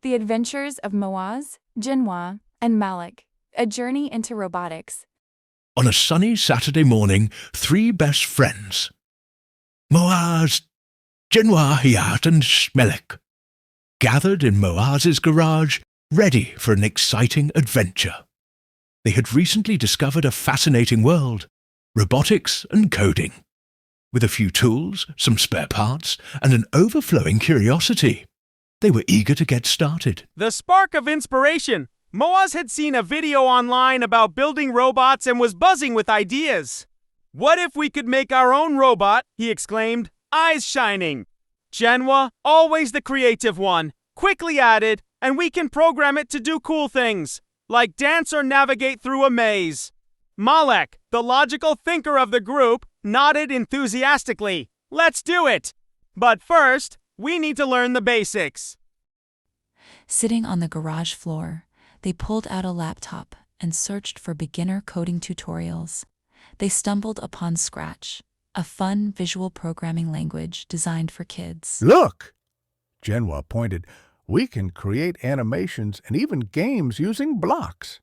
The Adventures of Moaaz, Jenwa, and Malek, A Journey into Robotics. On a sunny Saturday morning, three best friends, Moaaz, Jenwa, and Malek, gathered in Moaz's garage, ready for an exciting adventure. They had recently discovered a fascinating world, robotics and coding. With a few tools, some spare parts, and an overflowing curiosity, they were eager to get started. The spark of inspiration! Moaz had seen a video online about building robots and was buzzing with ideas. What if we could make our own robot? He exclaimed, eyes shining. Jenwa, always the creative one, quickly added, and we can program it to do cool things, like dance or navigate through a maze. Malek, the logical thinker of the group, nodded enthusiastically. Let's do it! But first, we need to learn the basics. Sitting on the garage floor, they pulled out a laptop and searched for beginner coding tutorials. They stumbled upon Scratch, a fun visual programming language designed for kids. Look! Jenwa pointed. We can create animations and even games using blocks.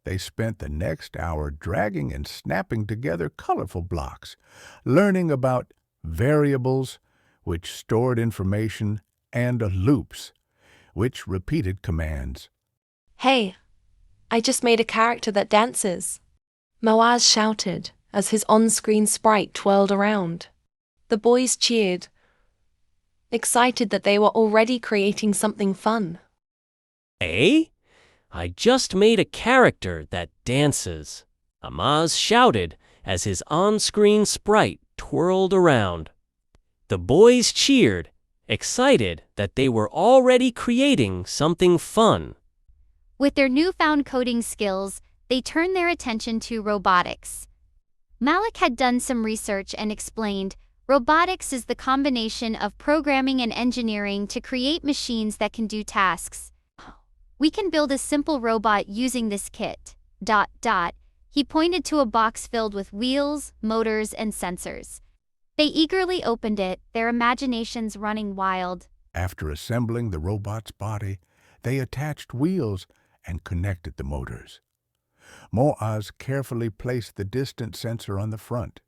They spent the next hour dragging and snapping together colorful blocks, learning about variables, which stored information, and loops, which repeated commands. Hey, I just made a character that dances, Moaaz shouted as his on-screen sprite twirled around. The boys cheered, excited that they were already creating something fun. Eh? I just made a character that dances, Moaaz shouted as his on-screen sprite twirled around. The boys cheered, excited that they were already creating something fun. With their newfound coding skills, they turned their attention to robotics. Malek had done some research and explained, robotics is the combination of programming and engineering to create machines that can do tasks. We can build a simple robot using this kit. He pointed to a box filled with wheels, motors, and sensors. They eagerly opened it, their imaginations running wild. After assembling the robot's body, they attached wheels and connected the motors. Moaaz carefully placed the distance sensor on the front.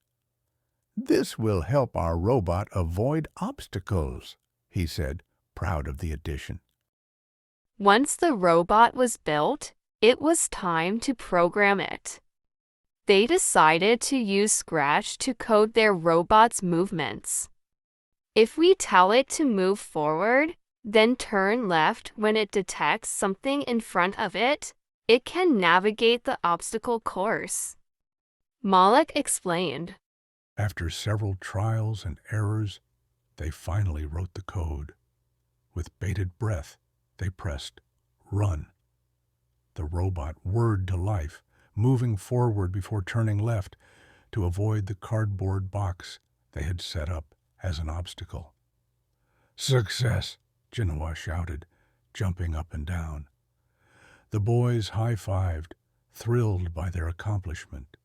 This will help our robot avoid obstacles, he said, proud of the addition. Once the robot was built, it was time to program it. They decided to use Scratch to code their robot's movements. If we tell it to move forward, then turn left when it detects something in front of it, it can navigate the obstacle course. Malek explained. After several trials and errors, they finally wrote the code. With bated breath, they pressed run. The robot whirred to life, moving forward before turning left to avoid the cardboard box they had set up as an obstacle. Success! Jenwa shouted, jumping up and down. The boys high-fived, thrilled by their accomplishment.